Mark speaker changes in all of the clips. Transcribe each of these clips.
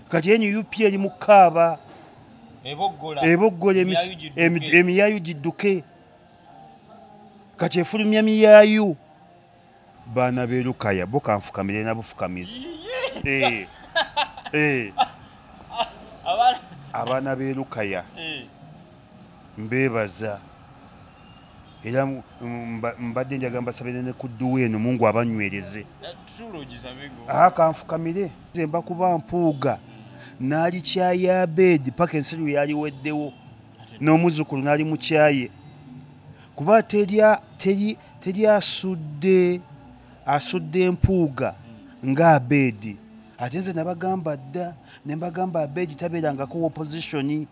Speaker 1: kati NUP eri mu kkaaba eboggola emiyaayu gidduke kati efulumya miyaayu baana beerukaya bo kanfukamire na bufukamizi abaana beerukaya mbeebaza era mbadde njagala mbasabire ne kudduwa eno Mungu abanywereze kanfukamire nze mba kuba mpuuga naali kyayi Abedi paka ensiru yaliweddewo n'omuzzukulu naali mukyaye kuba teri asudde empuuga nga Abedi ate nze nabagamba dda ne mbagamba Abedi tabeerangako opposition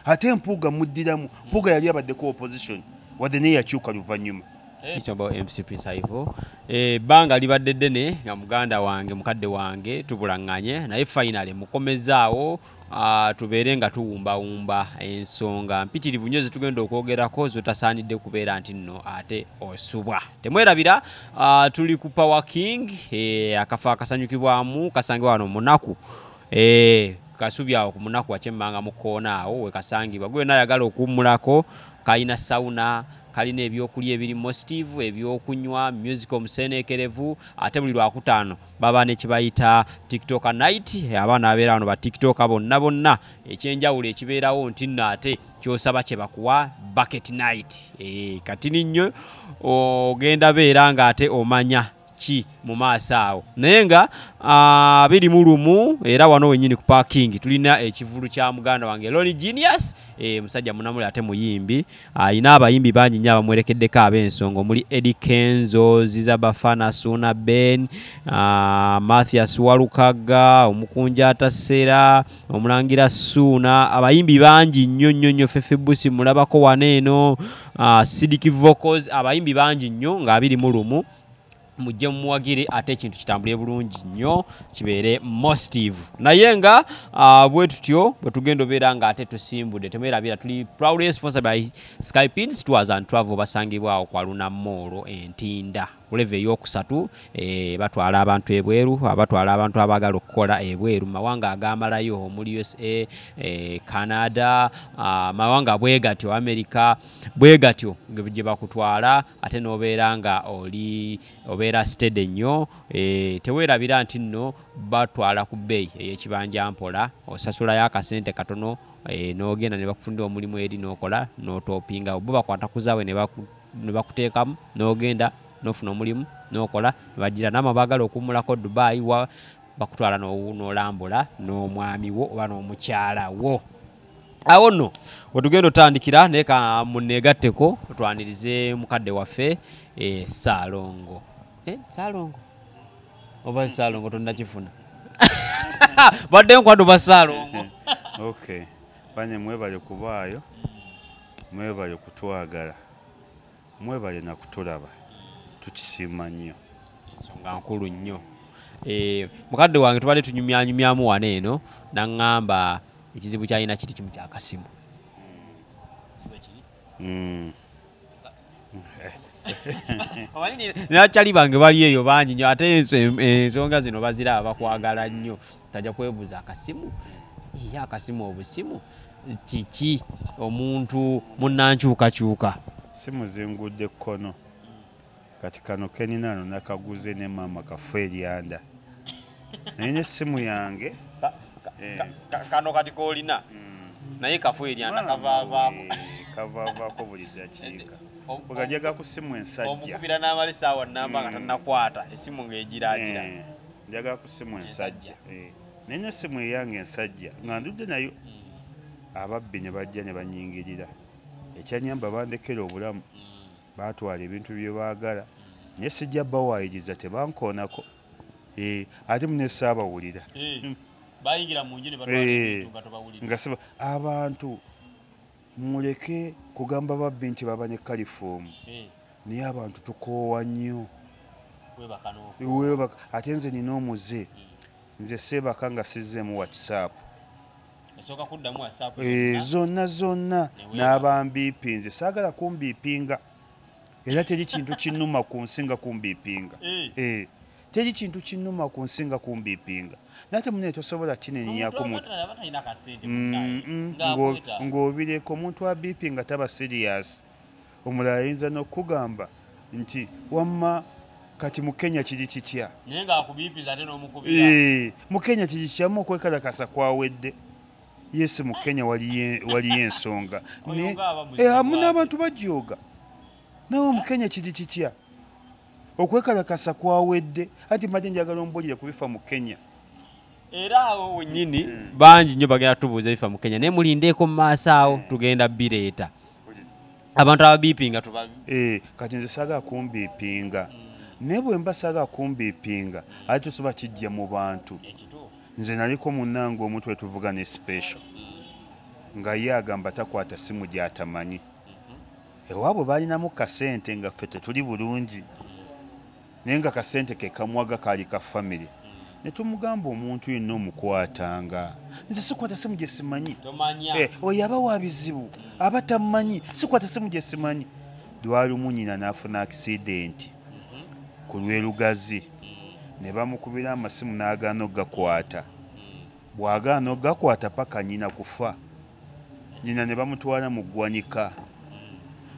Speaker 1: ate empuuga muddiramu mpuuga yali abaddeko opposition wadde naye yakyuka luvannyuma
Speaker 2: Isomba MC Prince Ivo banga libadde ddene nga muganda wange mukadde wange tubulanganye naye finally mukomezaawo tubeere nga tuwumbawumba ensonga mpitirivu nnyo zetugenda okwogerako zotasaanidde kubeera nti nno ate osubwa temwerabira tuli ku Power King akafa akasanyukibwamu kasange wano munaku kasubyawo ku munaku wakyemmanga mu koona awo wekasangibwa gwe nayagala okuwummulako kalina sauna kalina ebyokulya ebiri positive ebyokunywa music omuseneekerevu ate buli lwakutaano baba ne kibayita TikTok night abaana abeera wano ba TikTok bonna ekyenjawulo ekibeerawo nti nno ate kyosaba kye bakuwa bucket night kati nnyo ogenda beera nga ate omanya ki mu maaso awo naye nga 21 era wano wennyini ku parking tulina ekivulu kya muganda wange Loni Genius musajja munamuli ate muyimbi ayina abayimbi bangi nnyo abamwerekeddeko ab'ensonga omuli Eddie Kenzo Ziza Bafana Suna Ben Mathias Walukaga omukunja atasera omulangira Suna abayimbi bangi nnyo Fefe Busi mulabako waneeno Sidiki Vocals abayimbi bangi nnyo nga 21 mujje muwagire ate ekintu kitambule bulungi nnyo kibeere positive naye nga bwe tutyo bwe tugenda obeera nga ate tusimbudde temwerabira tuli proudly sponsored by Skypins Tours and Travel basangibwawo kwa Luna Mall Entinda kuleve eyokusatu batwala abantu ebweru abatwala abantu abagala okukola ebweru mawanga agamalayo omuli USA Canada mawanga bwegatyo America bwegatyo gye bakutwala ate n'obeera nga obeera steady nnyo teweerabira nti nno batwala ku bbeeyi ey'ekibanja mpola osasulayo akasente katono n'ogenda ne bakufundira omulimu eri n'okola n'otopinga bo bakwata kuzaawe ne bakuteekamu n'ogenda nofuna omulimu nokola bagira namabagala okumulako Dubai bakutwala n'olambula n'omwami wo oba n'omukyala wo awo nno wetugenda otandikira naye ka muneegatteko twanirize mukadde waffe Salongo Salongo oba Salongo tonnakifuna badde nkwado ba Salongo
Speaker 1: okay banye mwebale kubaayo mwebale kutwagala mwebale nakutulaba tukisiima nnyo
Speaker 2: ensonga nkulu nnyo mukadde wange tubadde tunyumyanyumyamu wane eno naŋŋamba ekizibu kyalina kiti kimu kyakasimu nakyali bange bali eyo bangi nnyo ate ensonga zino baziraba bakwagala nnyo tajja kwebuuza akasimu iya akasimu obusimu kiki omuntu munnankyukakyuka
Speaker 1: simu zingudde kkono kati kano keninano nakaguze ne mama kafu eryanda naye n'essimu yange
Speaker 2: kano kati koolina naye kafu eryanda
Speaker 1: kavaavaako buli dakiika ogajaga ku ssimu ensajja
Speaker 2: omukubira n'amalesaawa namba nga tannakwata essimu ng'egiraagira
Speaker 1: njaga ku ssimu ensajja naye n'essimu eyange ensajja nga ndudde nayo ababbi ne bajja ne banyingirira ekyanyamba bandekera obulamu batwala ebintu bye baagala naye sijja bawaayiriza tebankoonako ate munesaabawulira
Speaker 2: bayingira mu nju ne batwala ebintu nga tobawulira
Speaker 1: nga abantu muleke kugamba babbi nti baba ne kalifoomu naye abantu tukoowa nnyo ate nze nina omuze nze seebaka nga sizzeemu WhatsApp zonna n'abambiipi nze saagala kumbiipinga era teri kintu kinnuma ku nsi nga kumbiipinga teri kintu kinnuma ku nsinga kumbiipinga nate munne tosobola kineniyako muntu ng'obireko omuntu abiipinga taba serious omulala ayinza n'okugamba nti wamma kati mu Kenya kiri kitya mu Kenya kiri kityamu okwekalakasa kwawedde yes mu Kenya waliyo ensonga amu n'abantu bajooga nawe mu Kenya kiri kitya okwekalakasa kwawedde ati mmadde njagala ombulire kubifa mu Kenya
Speaker 2: era awo wennyini bangi nnyo bagenda tubuuza bifa mu Kenya naye mulindeeko mu maaso awo tugenda bireeta abantu ababiipinga
Speaker 1: kati nze saagala kumbiipinga naye bwe mba saagala kumbiipinga ate tusobola kijja mu bantu nze naliko munnange omuntu we tuvuga ne special nga ye agamba takwata simu gy'atamanyi ewaabwe baalinamu kasente nga ffe tetuli bulungi naye nga kasente ke kamwaga kaali ka family ne tumugamba omuntu yenna omukwatanga nze sikwata simu gye simanyi oyo aba wa bizibu aba tamanyi sikwata simu gye simanyi lwalumu nnyina n'afuna akisidenti ku lwerugazi ne bamukubira amasimu n'agaana okugakwata bw'agaana okugakwata paka nnyina kufa nnyina ne bamutwala mu ggwanika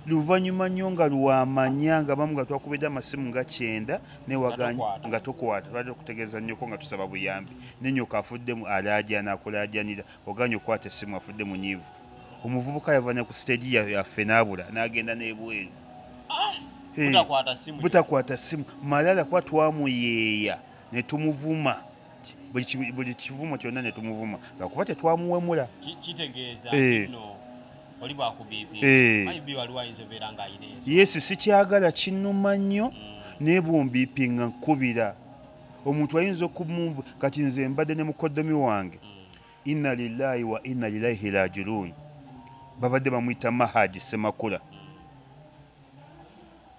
Speaker 1: luvannyuma nnyo nga lwamanya nga bamu nga twakubidde amasimu nga 9 newaganya nga tukwata twali okutegeeza nnyoko nga tusaba buyambi nenyoka afuddemu alaajya n'akulaajanira oganya okwata essimu afudde mu nyiivu omuvubuka yavanya ku siteegi yaffe n'abula n'agenda n'ebweru butakwata simu malala kuba twamuyeeya ne tumuvuma buli kivumo kyonna ne tumuvuma nga kuba tetwamuwemula yesi sikyagala kinnuma nnyo naye bwombiipinga nkubira omuntu ayinza okumumbu kati nze mbadde ne mukoddomi wange inna lillahi wa inna ilaihi rajiun babadde bamuyita Mahaji Semakula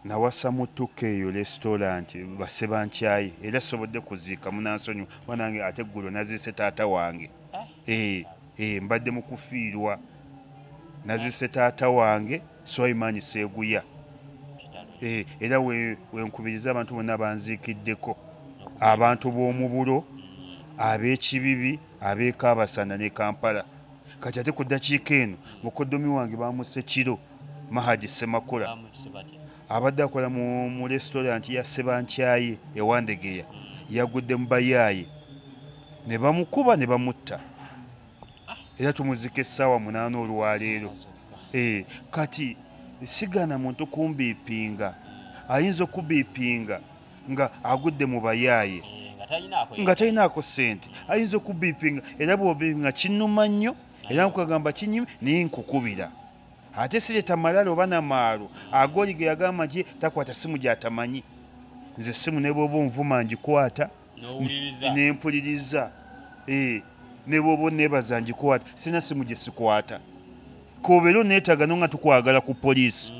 Speaker 1: nawasa mutuka eyo restaurant basebankyaye era sobodde kuziika munansonyi wanange ate eggulo naziise taata wange mbadde mu kufiirwa naziise taata wange Soimanyi Seguya era wenkubiriza abantu bonna banziikiddeko abantu b'omu bulo ab'ekibibi ab'ekabasana ne Kampala kati ate ku ddakiika eno mukoddomi wange bamuse kiro Mahaji Semakula abadde akola mu restaurant ya Sebankyaye ewandegeya yagudde mu bayaaye ne bamukuba ne bamutta era tumuzika essaawa 8 olwaleero kati sigana muntu kumbiipinga ayinza okubiipinga nga agudde mu bayaaye nga talinaako ssente ayinza okubiipinga era bw'obiipinga kinnuma nnyo era nkugamba kinyimi naye nkukubira ate sireeta malala oba namaalo agoli ge yagamba nti takwata simu gy'atamanyi nze simu ne bw'oba onvuma ngikwata nempuliriza ne bw'oba onneebaza ngikwata sina simu gye sikwata kobeera oneetaaga no nga tukwagala ku poliisi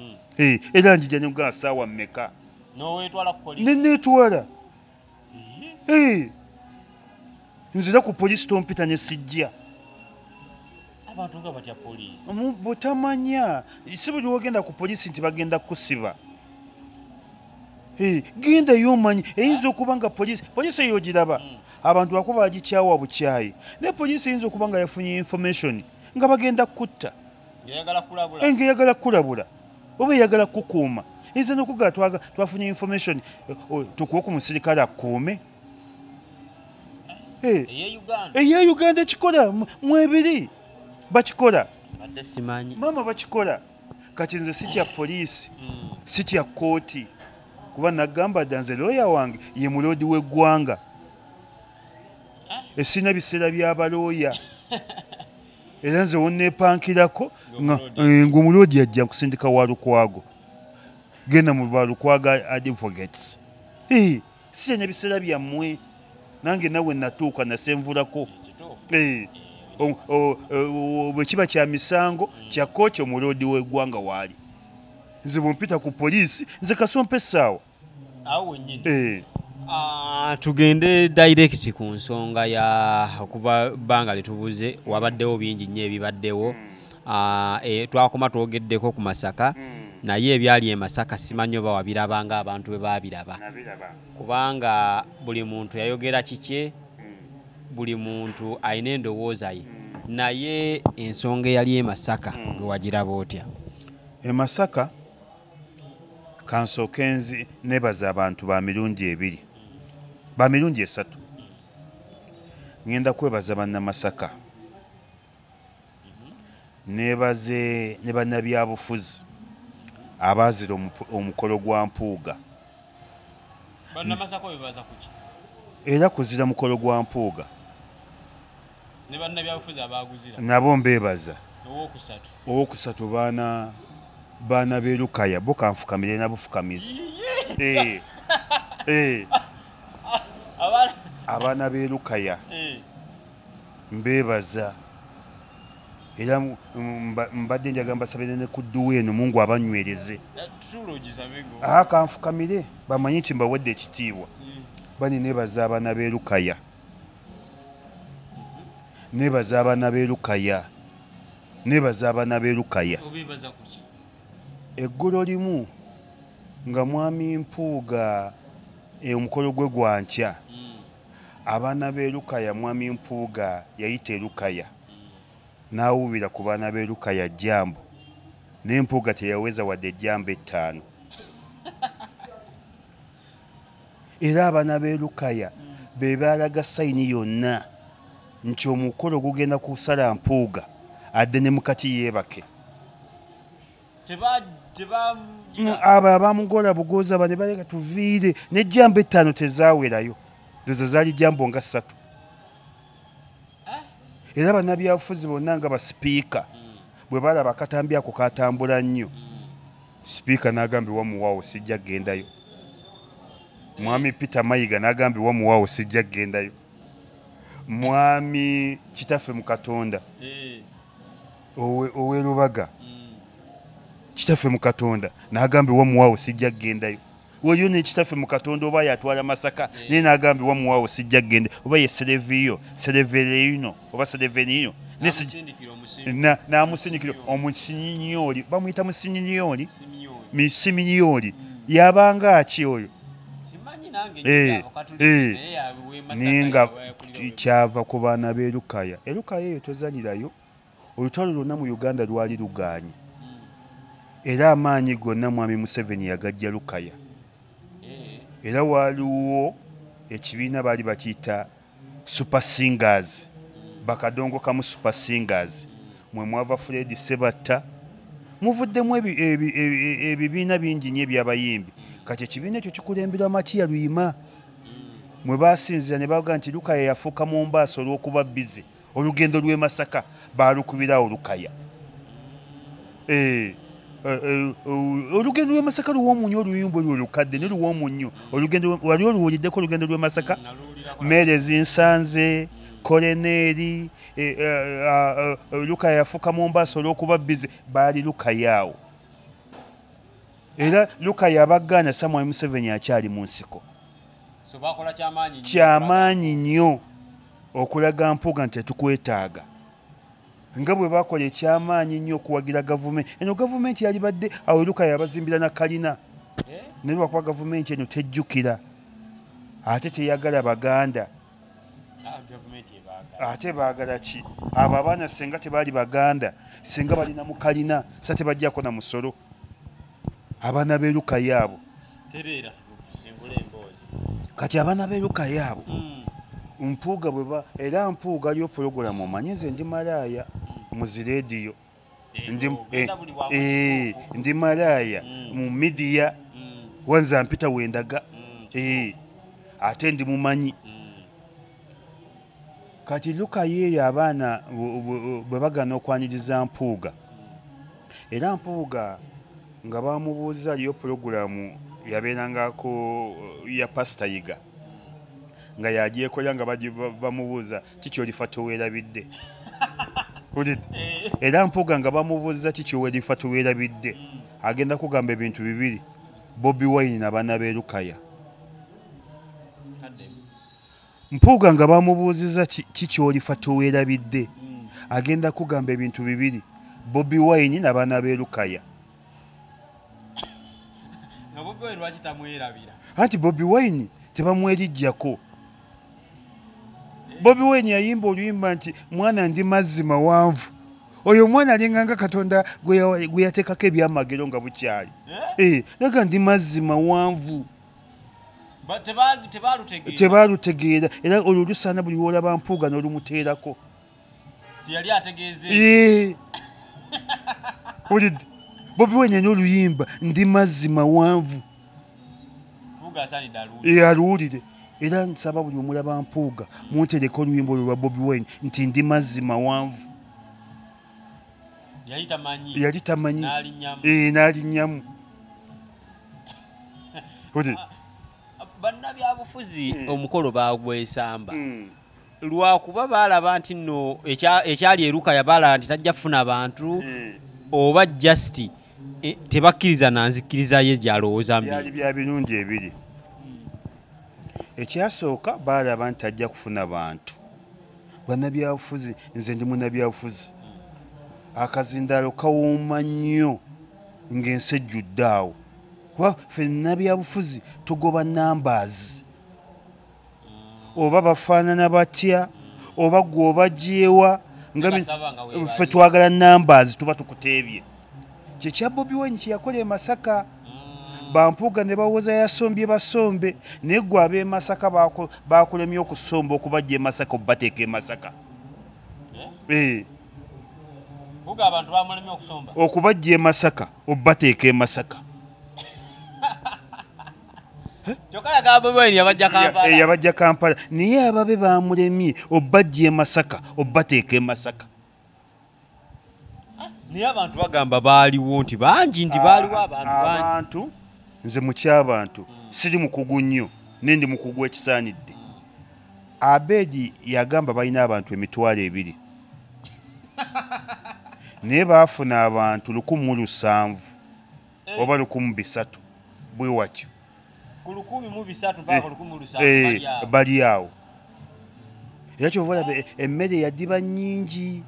Speaker 1: era njija nyogaa ssaawa mmeka neneetwala nzira ku poliisi tompita ne sijja butamanya si buli wogenda ku poliisi nti bagenda kusiba genda yomanyi eyinza okuba nga poliisi eyo ogiraba abantu bakuba bagikyawa bukyayi naye poliisi eyinza okuba nga yafunye information nga bagenda kutta ng'eyagala kulabula oba eyagala kukuuma eyinza n'okugala twafunye information tukuwe ku musirikale akuume eya Uganda ekikola mwebiri bakikola mama bakikola kati nze si kya poliisi si kya kooti kuba nagamba dda nze looya wange ye muloodi w'eggwanga esina biseera by'abalooya era nze wonneepankirako ng'omuloodi yajja kusindika wa Lukwago genda mu balukwago advocates sirenya biseera byammwe nange nawe natuuka nasenvulako bwe kiba kya misango kya kooti omuloodi w'eggwanga waali nze bwempita ku poliisi nze kasompa essaawa
Speaker 2: tugende direct ku nsonga ya kuba bbanga litubuze wabaddewo bingi nnyo ebibaddewo twakoma twogeddeko ku Masaka naye ebyali e Masaka simanyi oba wabirabanga abantu bwe baabiraba kubanga buli muntu yayogera kikye buli muntu alina endowooza ye naye ensonga eyali e Masaka gwe wagiraba otya?
Speaker 1: E Masaka kansooke nebaza abantu ba mirundi ebiri ba mirundi esatu. Ngenda kwebaza bannamasaka nebaze ne bannabyabufuzi abaazira omukolo gwa Mpuuga.
Speaker 2: Bannamasaka bebaza kuki?
Speaker 1: Era kuzira mukolo gwa Mpuuga.
Speaker 2: Ne bannabyabufuzi abaaguzira
Speaker 1: nabo mbebaza.
Speaker 2: Owokusatu
Speaker 1: baana beerukaya bo kanfukamire nabufukamizi. Abaana beerukaya mbebaza era mbadde njagamba mbasabire ne kudduwa eno Mungu abanywereze. Kanfukamire bamanyi nti mbawedde ekitiibwa. Bani nebaza abaana beerukaya. Nebaza abaana beerukaya. Nebaza abaana beerukaya. Eggulo limu nga mwami Mpuuga omukolo gwe gwa nkya abaana beerukaya mwami Mpuuga yayita erukaya n'awuubira ku baana beerukaya jambo ne Mpuuga teyaweza wadde jambo 5. Era abaana beerukaya be baalaga sayini yonna nti omukolo gugenda kusala Mpuuga adde ne mukati yeebake. Abo abamugola bugoza bane baleka tuviire ne jambo 5 tezaawerayo doza zaali jambo nga 3. Era bannabyabufuzi bonna nga basipiika bwe balaba akatambi ako katambula nnyo sipiika n'agamba wamuwaawo sijja gendayo. Mwami Peter Mayiga n'agamba wamuwaawo sijja gendayo. Mwami Kitaffe mu Katonda owerubaga Kitaffe mu Katonda n'agamba wamuwaawo sijja gendayo. Woyo ne Kitaffe mu Katonda oba yatwala Masaka ne n'agamba wamuwaawo sijja genda oba ye Sereverino oba Sereverino n'amusindikira omusinyinyoli bamuyita musinyinyooli misiminyoli yabanga ki oyo ninga kyava ku baana beerukaya. Erukaya eyo tozanyirayo. Olutalo lwonna mu Uganda lwali luganye era amaanyi gonna mwami Museveni yagajja Lukaya. Era waliwo ekibiina baali bakiyita Super Singers bakadongo kamu Super Singers mwe mwava Fred Sebatta muvuddemu ebibiina bingi nnyo ebyabayimbi. Kati ekibiina ekyo kikulembera Matiya Luyima mwe basinzira ne bavuga nti Lukaya yafuuka Mombasa olw'okuba bize olugendo lw'e Masaka baalukubirawo Lukaya. Olugendo lw'e Masaka luwoomunyo oluyimbo lwo lukadde ne luwoomunyo olugendo wali oluwuliddeko olugendo lw'e Masaka. Merezi Nsanze Koleneeri Lukaya yafuuka Mombasa olw'okuba bize baali Lukaya awo. Era Lukaya abaggaana Samuel Museveni akyali mu nsiko. Kyamaanyi nnyo okulaga Mpuuga nti tetukwetaaga nga bwe bakola ekyamaanyi nnyo okuwagira gavumenti. Eno gavumenti yali badde awo Lukaya yabazimbira na kalina naye lwakuba gavumenti eno tejjukira ate teyagala Baganda. Ate baagala ki? Abo abaana senga tebaali Baganda senga balina mu kalina sa tebajjako na musolo. Abaana b'e Lukaya abo kati abaana b'e Lukaya abo Mpuuga bweba era Mpuuga aliyo pulogulamu omanyi nze ndi malaaya muzi rediyo ndi malaaya mu midiya wanza mpita wendaga ate ndi mumanyi. Kati Lukaya eyo abaana bwe bagana okwaniriza Mpuuga era Mpuuga nga bamubuuza aliyo pulogulamu yabeerangako ya Pastor Yiga nga yagyekola nga bamubuuza kiki olifa toweerabidde. Era Mpuuga nga bamubuuza kiki olifa toweerabidde agenda kugamba ebintu bibiri Bobi Wine n'abaana b'e Lukaya. Mpuuga nga bamubuuziza kiki olifa toweerabidde agenda kugamba ebintu bibiri Bobi Wine n'abaana b'e Lukaya.
Speaker 2: Bobi Wine lwaki tamwerabira?
Speaker 1: Anti Bobi Wine tebamwerijjako. Bobi Wine yayimba oluyimba nti mwana ndi mazzi mawanvu. Oyo mwana alinganga Katonda gwe yateekako ebyamagero nga bukyali. Naga ndi mazzi mawanvu. Tebaalutegeera era olwo lusaana buli lwolaba Mpuuga n'olumuteerako.
Speaker 2: Tiyali ategeeze.
Speaker 1: Olidde Bobi Wine n'oluyimba ndi mazzi mawanvu.
Speaker 2: Mpuuga asaanidde aluwulire.
Speaker 1: Aluwulire. Era nsaba buli omulaba Mpuuga muntereko oluyimba olwo lwa Bobi Wine nti ndi mazzi mawanvu. Yali tamanyi. N'alinnyamu.
Speaker 2: Bannabyabufuzi omukolo baagwesamba. Lwakuba baalaba nti nno ekyali eruka balaba nti tajja kufuna bantu oba just tebakkiriza nanzikiriza ye gy'alowooza mbi.
Speaker 1: Byali bya birungi ebiri. Ekyasooka baalaba nti tajja kufuna bantu. Bannabyabufuzi, nze ndi munnabyabufuzi. Akazindaalo kawooma nnyo ng'ensi ejjudde awo. Kuba ffe bannabyabufuzi tugoba numbers. Oba bafaanana batya, oba gwe obagyewa, ffe twagala numbers tuba tukuteebye. Kyekya Bobi Wine kye yakola e Masaka. Bampuuga ne bawoza yasombye basombe, naye gwe ab'e Masaka baakulemye okusomba okubajja e Masaka obbateeka e Masaka.
Speaker 2: Abantu bamulemye okusomba.
Speaker 1: Okubajja e Masaka obbateeka e Masaka.
Speaker 2: Kyokka yagamba Bobi Wine yabajja Kampala.
Speaker 1: Yabajja Kampala. Naye ababe bamulemye obbajja e Masaka obbateeka e Masaka.
Speaker 2: Naye abantu bagamba baaliwo nti bangi nti baaliwo abantu.
Speaker 1: Nze mukyabantu siri mukugu nnyo nendi mukugu ekisaanidde. Abedi yagamba balina abantu 200. Naye baafuna abantu 1,700 oba 1,300 bwe watyo.
Speaker 2: Ku 1,300 mpaka 1,700
Speaker 1: bali awo. Era kyova olaba emmere yaddiba nnyingi.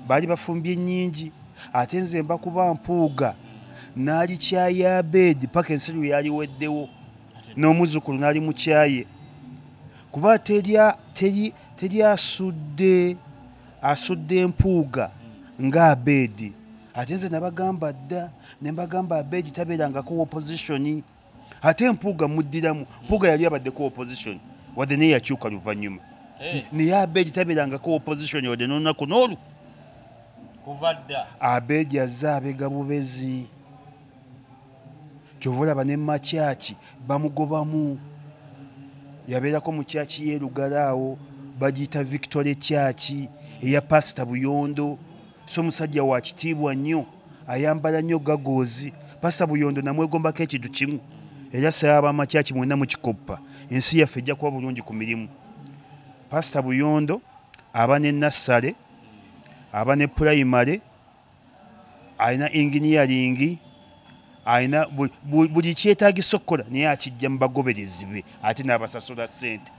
Speaker 1: Baali bafumbye nnyingi. Ate nze mba kuba Mpuuga n'ali kyayi Abedi paka ensiru yaliweddewo. N'omuzzukulu n'ali mu kyaye. Kuba teri asudde Mpuuga nga Abedi. Ate nze nabagamba dda ne mbagamba Abedi tabeerangako opposition. Ate Mpuuga muddiramu. Mpuuga yali abaddeko opposition wadde naye yakyuka luvannyuma. Naye Abedi tabeerangako opposition wadde n'olunaku n'olu. Abedi azze abega bubezi. Kyova olaba ne Makyaki bamugobamu. Yabeerako mu kyaki y'e Lugala awo bagiyita Victoria Church eya Pastor Buyondo. So omusajja wa kitiibwa nnyo ayambala nnyo gagoozi. Pastor Buyondo namwegombako ekintu kimu. Era saba Makyaki mwenna mu kikoppa. Ensi yaffe ejja kuba bulungi ku mirimu. Pastor Buyondo aba ne nursery, aba ne primary, alina engineering, alina buli kyetaagisa okukola naye akijja mu bagoberezi be ate n'abasasula ssente.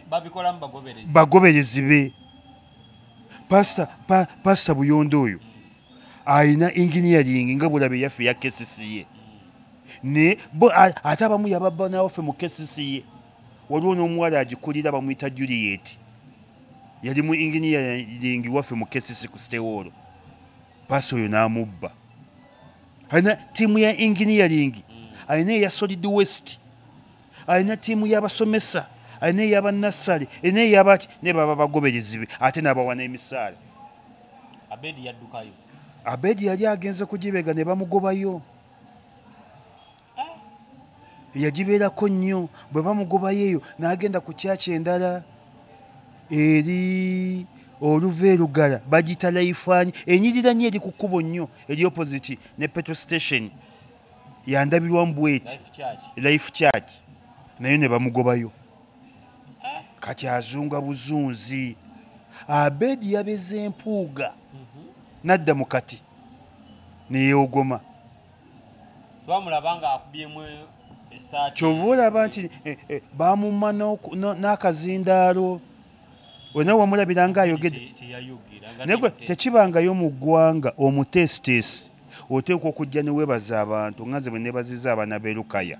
Speaker 2: Babikola mu bagoberezi.
Speaker 1: Bagoberezi be. Pastor Buyondo oyo alina engineering nga bulabe yaffe ya KCCA. Ne ate abamu yababba nawaffe mu KCCA. Waliwo n'omuwala agikulira bamuyita Juliet. Yali mu engineering waffe mu KCCA ku Stewolo. Pastor oyo n'amubba. Alina tiimu ya engineering, alina eya Solid Waste, alina tiimu y'abasomesa, alina ey'abannasale, alina ey'abaki ne baba bagoberezi be ate n'abawa n'emisaala.
Speaker 2: Abedi yaddukayo.
Speaker 1: Abedi yali agenze kugibega ne bamugobayo. Yagibeerako nnyo bwe bamugobayo eyo n'agenda ku kyaki endala eri Oluva Lugala bagita Laifaani enyirira nnyo eri ku kkubo nnyo eri opposite ne petrol station yandabirwa Mbweti Life Church nayo ne bamugobayo. Kati azunga buzunzi. Abedi yabeze Mpuuga nadda mu kati ne yeegoma.
Speaker 2: Bamulabanga akubyemu esaati.
Speaker 1: Kyova olaba nti bamumma n'akazindaalo. Wena wamulabira nga ayogedde. Naye tekibangayo mu ggwanga omutesitesi oteekwa okujja ne weebaza abantu nga nze bwe neebaziza abaana b'e Lukaya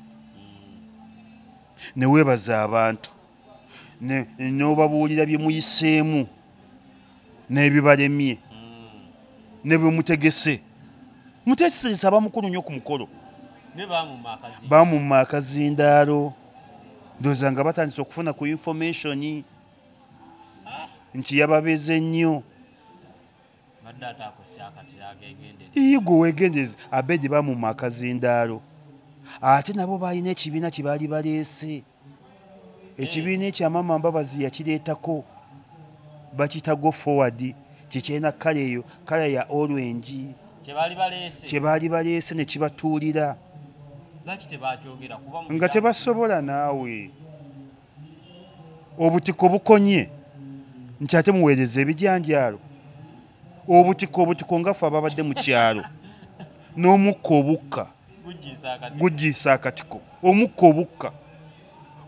Speaker 1: ne weebaza abantu n'obabuulira bye muyiseemu n'ebibalemye ne bwe mutegese muteeseresa abamukulu nnyo ku mukolo baamumma akazindaalo ndowooza nga batandise okufuna ku information nti yababeeze nnyo gwe weegendeze Abedi baamumma akazindaalo ate nabo baalina ekibiina kye baali baleese ekibiina ekyamama Mbabazi yakireetako bakiyita Go Forward kikyalina kala eyo kala ya orange kye baali baleese ne kibatuulira nga tebasobola naawe obutiko bukonye nti ate muweereza ebijanjaalo obutiko ngaffe ababadde mu kyalo n'omukka obukka gujjiisa akatiko omukka obukka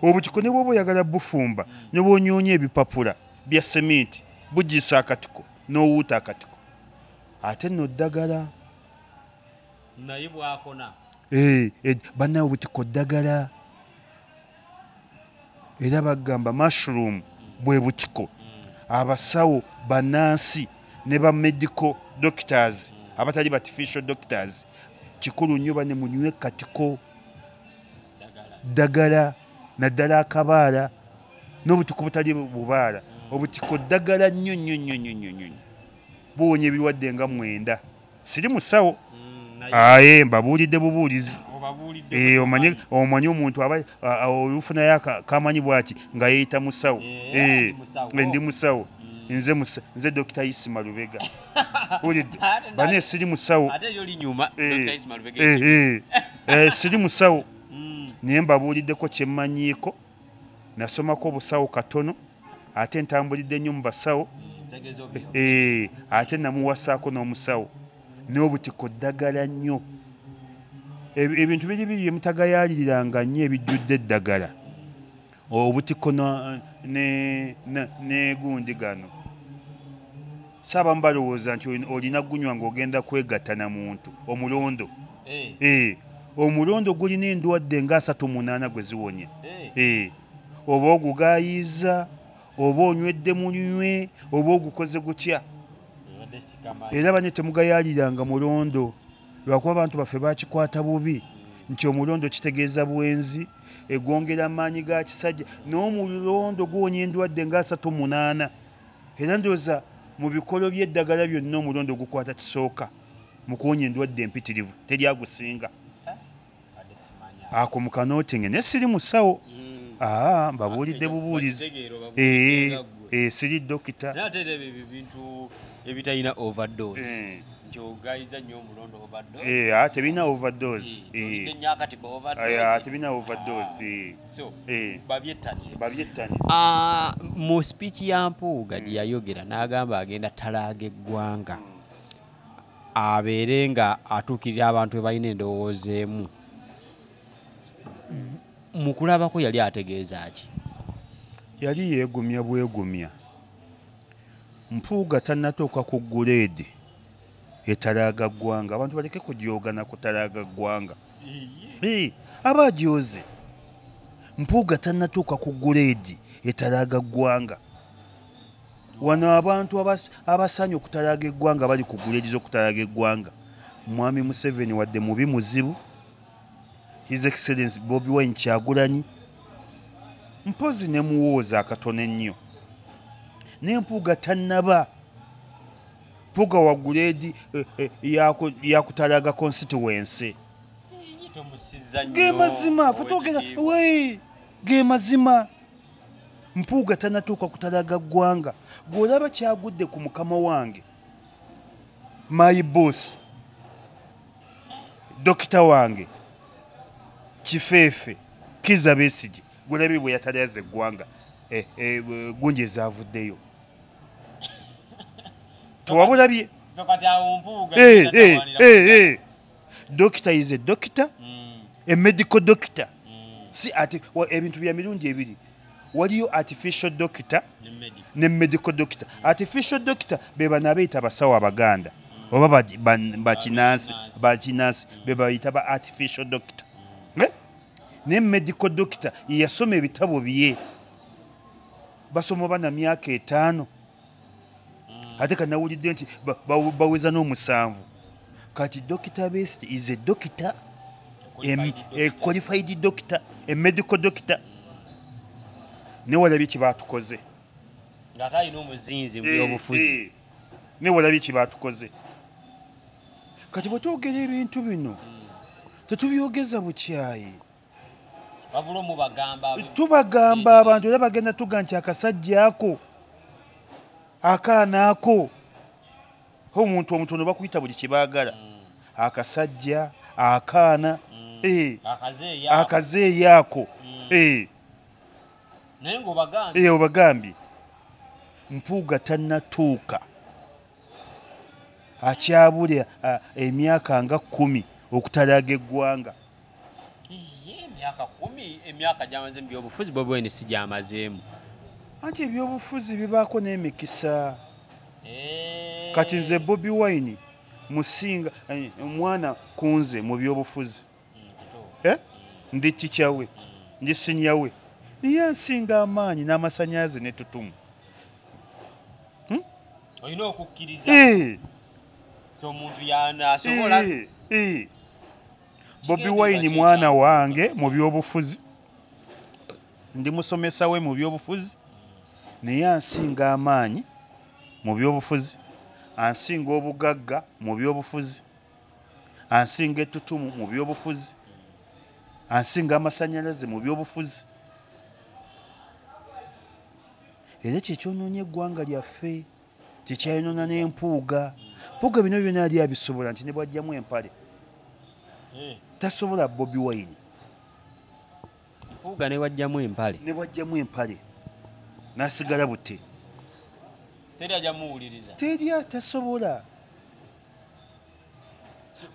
Speaker 1: obutiko ne bwoba oyagala bufumba ne bwonyoonya ebipapula bya seminti bujjiisa akatiko n'owuuta akatiko ate nno ddagala
Speaker 2: naye bwakona
Speaker 1: bannawe obutiko ddagala era bagamba mushroom bwe butiko abasawo bannansi ne ba medical doctors abatali artificial doctors kikulu nnyo bane munywe katiko ddagala naddala akabaala n'obutiko butali bubaala obutiko ddagala nnyo buwonya ebirwadde nga 9 siri musawo mbabuulidde bubuulizi omanyi omuntu olufunayo akamanyi bwaki nga yeeyita musawo ndi musawo nze Dr. Isima Lubega ulidde bane siri musawo siri musawo naye mbabuuliddeko kyemmanyiiko nasomako obusawo katono ate ntambulidde nnyo mu basawo ate namuwasaako n'omusawo n'obutiko ddagala nnyo ebintu biri bye mutagayaliriranga nnyo ebijjudde eddagala obutiko ne gundi gano saabamu balowooza nti olina gunywa ng'ogenda kwegatta na muntu omulondo omulondo gulina endwadde nga 38 gwe ziwonya oba ogugayiza oba onywedde munywe oba ogukoze gutya era bane temugayaliranga mulondo lwakuba abantu baffe bakikwata bubi nti omulondo kitegeeza bwenzi egwongera amaanyi ga kisajja n'omulondo guwonya endwadde nga 38 era ndowooza mu bikolo by'eddagala byonna omulondo gukwata kisooka mu kuwonya endwadde empitirivu teryagusinga ako mukanootinge ne siri musawo mbabuulidde bubuulizi siri dokita
Speaker 2: ebitalina overdose njogayiza nnyo omulondo overdose
Speaker 1: tebina overdose tebina overdose babyettanye
Speaker 2: mu speech ya Mpuuga gye yayogera n'agamba agenda talaaga eggwanga abeere nga atuukirira abantu be balina endowooza emu mu kulabako yali ategeeza ki
Speaker 1: yali yeegumya bwegumya Mpuuga tannatuuka ku guleedi etalaaga ggwanga abantu baleke kujoogana kutalaaga ggwanga aba agyoze Mpuuga tannatuuka ku guleedi etalaaga ggwanga wano abantu abasanye okutalaaga eggwanga bali ku guleedi z'okutalaaga eggwanga Mwami Museveni wadde mubi muzibu His Excellency Bobi Wine Kyagulanyi mpozi ne muwooza akatono ennyo n'Empuuga tannaba Mpuuga wa guleedi yakutalaga constituency ge mazima futogera ge mazima Mpuuga tannatuuka kutalaga ggwanga gw'olaba kyagudde ku mukama wange my boss dokita wange Kifeefe Kizza Besigye gw'olabye bwe yatalaze eggwanga gunje zaavuddeyo tewabulabye dokita is a doctor a medical doctor si ati ebintu bya mirundi ebiri waliyo artificial doctor ne medical doctor artificial doctor be bana abeeta abasawo abaganda oba bakinansi be bayita ba artificial doctor ne medical doctor yasoma ebitabo bye basoma bana myaka 5 ate kanawulidde nti baweza n'omusanvu kati Dr. Besigye is a doctor, a qualified doctor, a medical doctor. Ne walabye kibatukoze
Speaker 2: ngata ino muzinzi byobufuzi
Speaker 1: ne walabye kibatukoze kati bwetwogera ebintu bino tetubyogeza bukyayi
Speaker 2: babulo mu bagamba
Speaker 1: tubagamba abantu era bagenda tuga nti akasajja ako akaana ako omuntu omutono bakuyita buli kibaagala akasajja akaana akazeeyo ako
Speaker 2: naye ng'obagambye
Speaker 1: obagambye Mpuuga tannatuuka akyabulya emyaka nga 10 okutalaaga eggwanga.
Speaker 2: emyaka gyamaze mu byobufuzi bwebweni si gyamazeemu
Speaker 1: anti ebyobufuzi bibaako n'emikisa. Kati nze Bobi Wine musinga omwana kunze mu byobufuzi ndi tikyawe ndi sinyawe niye nsinga amaanyi n'amasanyaze n'ettutumu.
Speaker 2: olina okukkiriza omuntu yanasobola.
Speaker 1: Bobi Wine mwana wange mu byobufuzi ndi musomesa we mu byobufuzi naye ansinga amaanyi mu byobufuzi ansinga obugagga mu byobufuzi ansinga ettutumu mu byobufuzi ansinga amasanyalaze mu byobufuzi era kyekyonoonye eggwanga lyaffe kyekyayonona n'empuuga. Mpuuga bino byonna yali abisobola nti ne bwajjamu empale tasobola Bobi Wine.
Speaker 2: Mpuuga ne wajjamu empale
Speaker 1: n'asigala butte teri tasobola.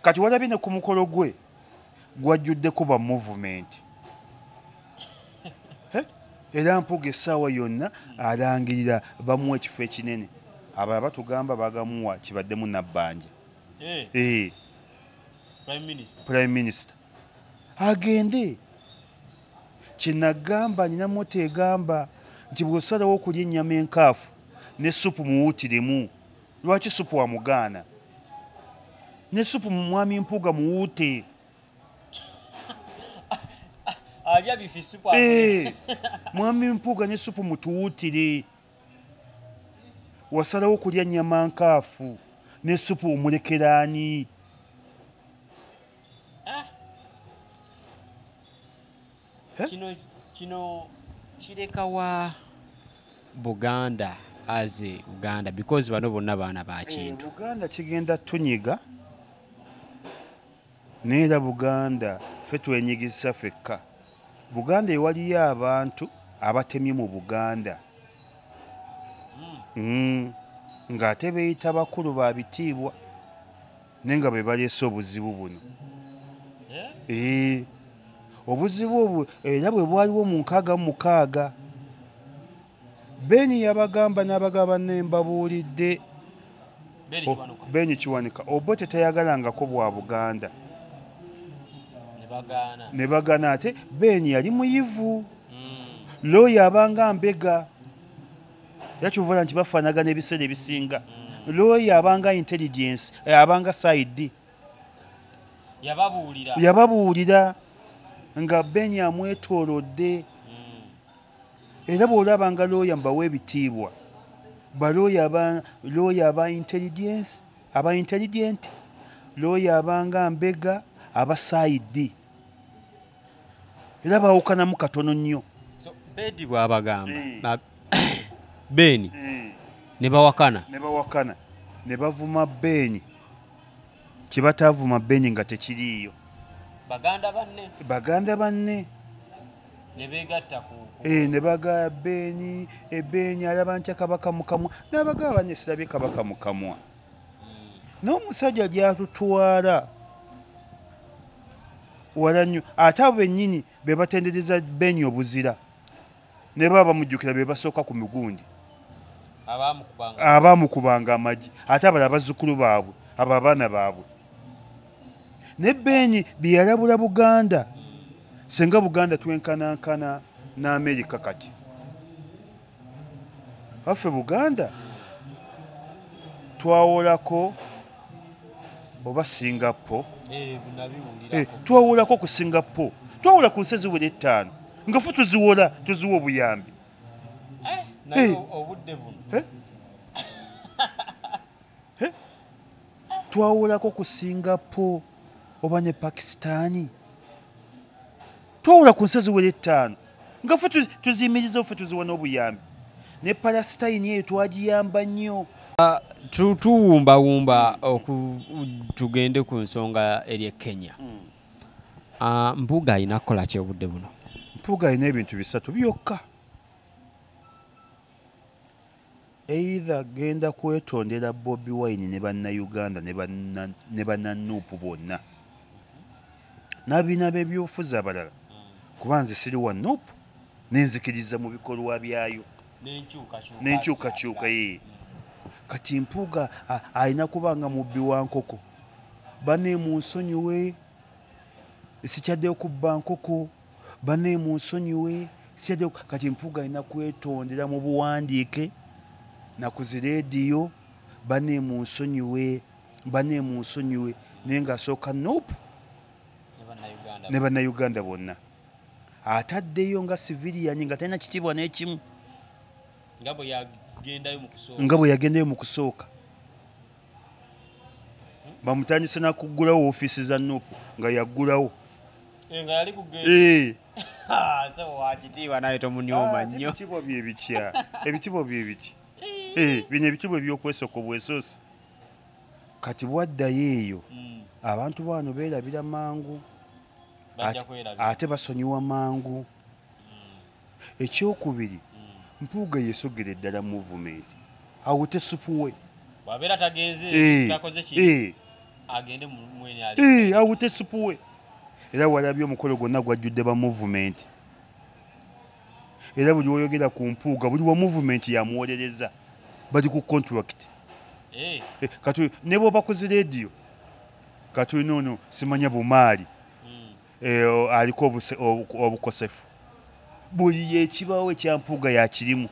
Speaker 1: Kati walabye ne ku mukolo gwe gwajjuddeko ba movement era Mpuuga essaawa yonna alangirira bamuwa ekifo ekinene. Abo abatugamba bagamuwa kibaddemu nabbanja Prime Minister agende. Kinagamba nina moto egamba nti bw'osalawo okulya ennyama enkaafu ne supu muwuutiremu. Lwaki supu wa mugaana? Ne supu mwami Mpuuga muwuute. Mwami Mpuuga ne supu mutuwuutire. Wasalawo okulya ennyama nkaafu ne supu omulekeraani.
Speaker 2: Kino kirekawa Buganda as Uganda because bano bonna baana ba kintu.
Speaker 1: Buganda kigenda tunyiga neera Buganda ffe twenyigisa ffekka. Buganda ewaliyo abantu abatemye mu Buganda ng'ate beeyita bakulu ba bitiibwa naye nga be baleese obuzibu buno. Obuzibu obwo era bwe bwaliwo mu 66 Beni yabagamba n'abagaba nembabuulidde Beni Kiwanuka Obote tayagalangako bwa Buganda ne bagaana. Ate Beni yali muyivu looya abanga mbega yakivuga nti bafaanagana ebiseera ebisinga. Looya abanga intelligence abanga side yababuulira nga Beni amwetoolodde. Era bw'olaba nga looya mbawa ebitiibwa balooya aba intelligence aba intelligent looya abanga mbega aba side era bawukanamu katono nnyo.
Speaker 2: Bedi bw'abagamba Beni ne bawakana
Speaker 1: ne bavuma Beni kibataavuma Beni nga tekiriiyo. Baganda banne ne bagaya Beni Beni alaba ntya kabaka mukamwa n'abagaba banne sirabye kabaka mukamwa. N'omusajja gy'atutwala wala nnyo ate abo bennyini be batendereza Beni obuzira ne baba bamujjukira be basooka ku migundi abaamukubanga amagi ate abala bazzukulu baabwe abo abaana baabwe ne Beni bye yalabula Buganda senga Buganda twenkanankana n'Amerika kati waffe Buganda twawolako oba Singapore twawolako ku Singapore twawola ku nsi eziwera 5 nga ffe tuziwola obuyambi twawolako ku Singapore oba ne Pakistani twawola ku nsi eziwera 5 nga ffe tuziyimiriza ffe tuziwa n'obuyambi ne Palestine eyo twagiyamba nnyo
Speaker 2: tuwumbawumba tugende ku nsonga eri Kenya. Mpuuga alina kukola ki obudde buno?
Speaker 1: Mpuuga alina ebintu 3 byokka. Either genda kwetondera Bobi Wine ne bannayuganda ne bannanuupu bonna n'abiina b'ebyobufuzi abalala kuba nze siri wa nuupu nenzikiriza mu bikolwa byayo n'enkyukakyuka ye. Kati Mpuuga alina kubanga mubbi wa nkoko bane mu nsonyiwe sikyaddeyo kubba nkoko bane mu nsonyiwe sikyaddeyo. Kati Mpuuga alina kwetondera mu buwandiike na ku zireediyo bane mu nsonyiwe naye ng'asooka nope ne bannayuganda bonna ataddeyo nga civilian nga talina kitiibwa n'ekimu nga bwe yagendayo mu kusooka. Bamutandise n'akuggulawo ofiisi za nuupu nga yaggulawo ebitiibwa bye bitya ebitiibwa bye biti bino ebitiibwa eby'okwesooka obwesoosi. Kati bwaddayo eyo abantu bano beerabira mangu ate basonyiwa mangu. Ekyokubiri Mpuuga yesogera ddala movement awute supu we awute supu we. Era walabye omukolo gwonna gwajjudde ba movement era buli oyogera ku Mpuuga buli wa movement yamuwolereza bali ku contract kati ne bw'oba ku zireediyo kati noono simanya bumaali aliko obukosefu buli yekibawo ekya Mpuuga yakirimu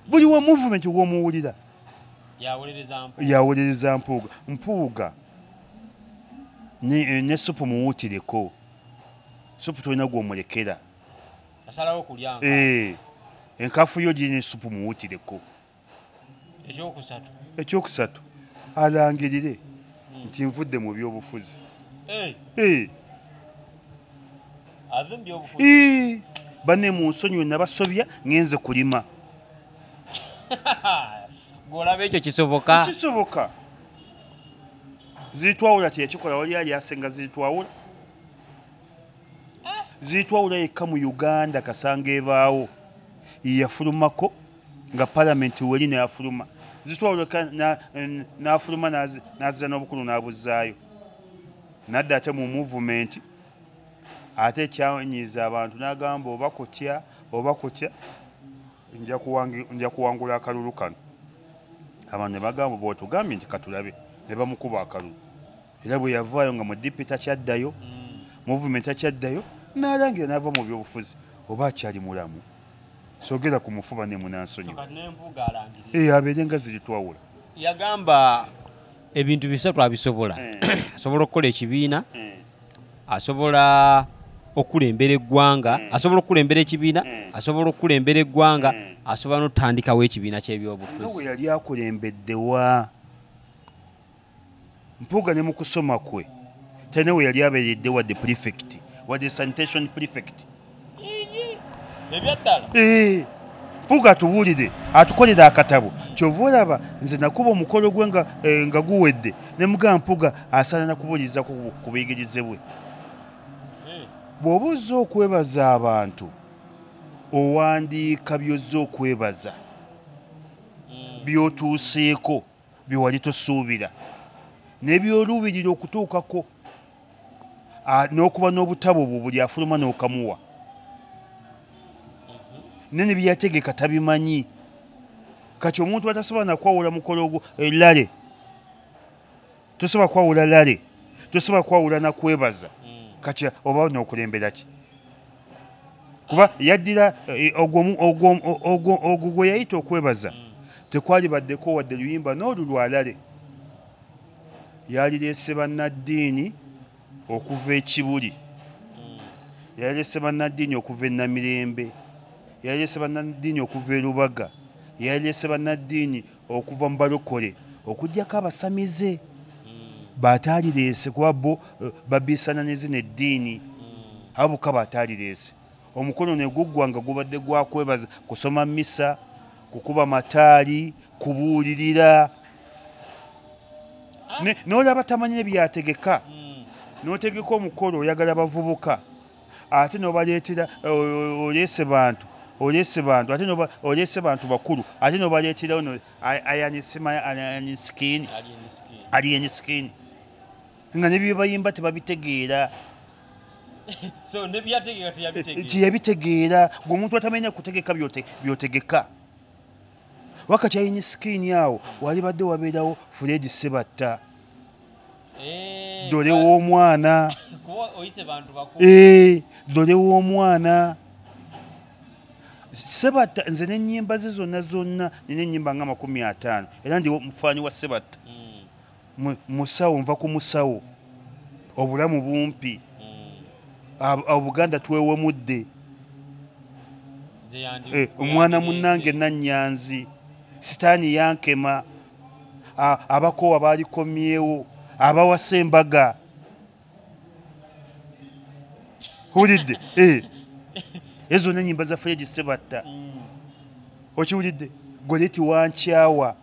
Speaker 1: buli wa movement w'omuwulira yawolereza Mpuuga ne supu muwuutireko supu tolina gw'omulekera enkafu yo girina supu muwuutireko. Ekyokusatu alangirire nti nvudde mu byobufuzi banne mu nsonyiwe nabasobya ngenze kulima.
Speaker 2: Gw'olaba ekyo kisoboka Zitwawula teyakikola wali ali asenga Zitwawula yekka mu Uganda kasanga ebaawo yafulumako nga palamenti weli neyafuluma Zitwawula n'afuluma n'azza n'obukulu n'abuzzaayo nadda ate mu movement ate ekyanyiiza abantu n'agamba oba kutya nja kuwangula akalulu kano. Abantu ne bagamba bw'otugambye nti katulabe ne bamukuba akalulu. Era bwe yavaayo nga mu DP takyaddayo movement takyaddayo n'alangira n'ava mu byobufuzi oba akyali mulamu sogera ku mufuba ne munansonyi abeere nga Zitwawula yagamba ebintu 3 abisobola asobola okukola ekibiina asobola okulembera eggwanga asobola okulembera ekibiina asobola okulembera eggwanga asobola n'otandikawo ekibiina ky'ebyobufuzi.
Speaker 1: We yali akulembeddewa Mpuuga ne mu kusoma kwe tene we yali abeeredde wadde prefect wadde sanitation prefect
Speaker 2: ebyaddala
Speaker 1: Mpuuga atuwulire atukolera akatabo kyova olaba nze nakuba omukolo gwe nga guwedde ne mugamba Mpuuga asaana nakubuuliriza ku buyigirize bwe. Bw'oba ozza okwebaza abantu owandiika by'ozza okwebaza by'otuuseeko bye wali tosuubira n'ebyoluubirira okutuukako n'okuba n'obutabo bwo buli afuluma n'okamuwa ne bye yategeka tabimanyi kati omuntu atasobola nakwawula mukolo ogwo lale tosobola kwawula lale tosobola kwawula nakwebaza kati oba n'okulembera ki kuba yaddira ogwo gwe yayita okwebaza tekwali baddeko wadde luyimba n'olulwalale yalireese bannaddiini okuva ekibuli yalireese bannaddiini okuva enamirembe yalireese bannaddiini okuva erubaga yalireese bannaddiini okuva mu balokole okuggyako abasamize baatalireese kuba bo babiisana ne zino eddiini abuka baatalireese omukolo ne guggwanga gubadde gwakwebaza kusoma misa kukuba mataali kubuulirira n'olaba tamanyire byategeka n'otegeka omukolo oyagala bavubuka ate n'obaleetera oleese bantu ate oleese bantu bakulu ate n'obaleeterawo alien skin nga ne bye bayimba tebabitegeera teyabitegeera gwe omuntu atamanya kutegeka byotegeka wakati ayini skin awo wali badde wabeerawo Fred Sebatta dole w'omwana dole w'omwana Sebatta nze n'ennyimba ze zonna nina ennyimba nga 50 era ndi mufaani wa Sebatta musawo nva ku musawo obulamu bumpi Obuganda twewemudde omwana munnange Nannyanzi sitaani yankema abakoowa baalikomyewo abawasa embaga owulidde ezo n'ennyimba za Fred Sebatta okiwulidde goleti wankyawa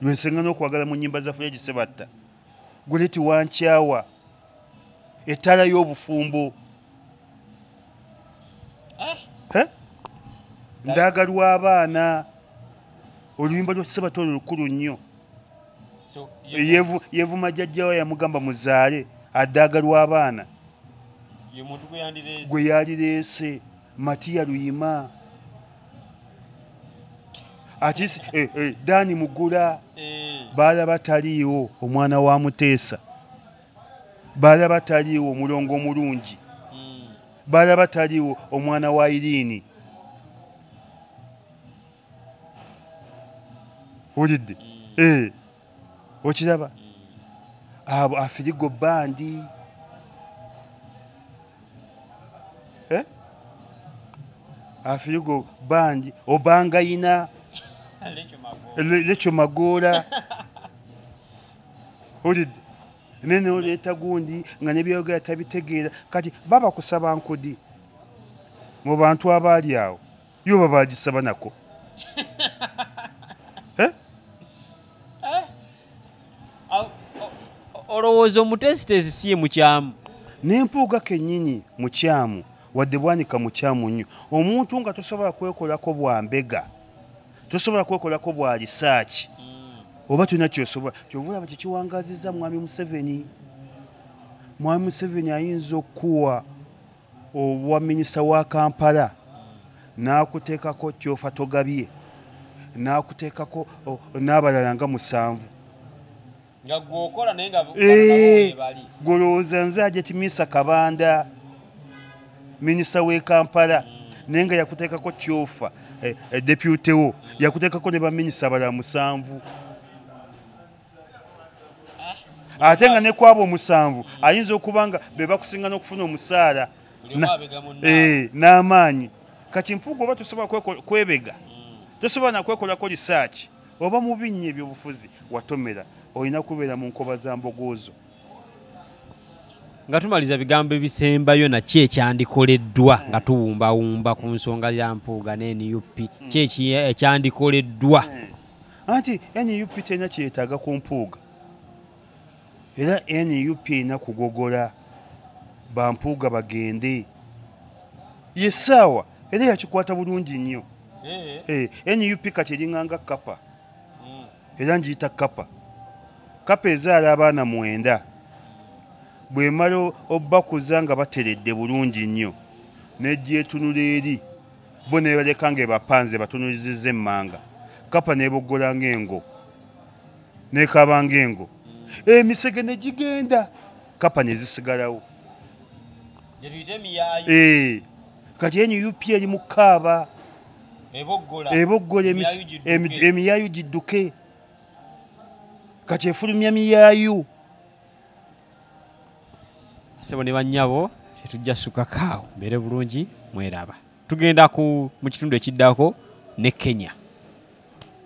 Speaker 1: lwensengana okwagala mu nnyimba za Fred Sebatta goleti wankyawa ettala y'obufumbo ndaagalwa abaana oluyimba lwa Sebatta olwo lukulu nnyo yeevuma jjajjawe yamugamba muzaale addaagalwa abaana gwe yalireese Matiya Luyima ati Dani Mugula baalaba taliiwo omwana wa Muteesa baalaba taliiwo omulongo omulungi baalaba taliiwo omwana wa Iriini olidde okiraba abo Afirigo bandi Afirigo bandi Obangayina Lecho Magoola olidde nene oleeta gundi nga nebyogera tabitegeera kati baba kusaba nkudi mu bantu abaali awo yo babagisaba nako
Speaker 2: olowooza omutesitesi si ye mukyamu
Speaker 1: n'empuuga kennyini mukyamu wadde bwanika mukyamu nnyo omuntu nga tosobola kwekolako bwa mbega tosobola kwekolako bwa risaaki oba tulina kyosobola kyovulaba tekiwangazizza mwami Museveni ayinza okuwa obwa minisita wa Kampala n'akuteekako Kyofa Togabye n'akuteekako n'abalala nga 7
Speaker 2: nga gwokola naye nga bali
Speaker 1: golowooza nze Ajetimisa Kabanda minisita w'e Kampala naye nga yakuteekako Kyofa deputewo yakuteekako ne baminisita abalala 7 ate nga ne kwabo 7 ayinza okuba nga be bakusinga n'okufuna omusaala n'amaanyi kati mpuuga oba tosobola kwebega tosobola nakwekolako risaaki oba mu binnya ebyobufuzi watomera olina kubeera mu nkoba za mbogoozo
Speaker 2: nga tumaliza bigambo ebisembayo naki ekyandikoleddwa nga tuwumbawumba ku nsonga ya mpuuga ne NUP ki ekyandikoleddwa
Speaker 1: anti NUP terina kyetaaga ku mpuuga era NUP erina kugogola bampuuga bagende yesaawa era yakikwata bulungi nnyo NUP kati eringanga kapa era ngiyita kapa ezaala abaana 9 bwemala obbakuza nga bateredde bulungi nnyo nejja etunula eri bo ne baleka nga ebapanze batunulizizza emmanga kapa neboggola ng'engo nekaba ng'engo emisege ne gigenda kapa ne zisigalawo kati NUP eri mu kkaaba eboggola emiyaayu gidduke kati efulumya miyaayu
Speaker 2: sebo ne bannyabo tetujja sukakaawo mbeere bulungi mweraba tugenda mu kitundu ekiddako ne Kenya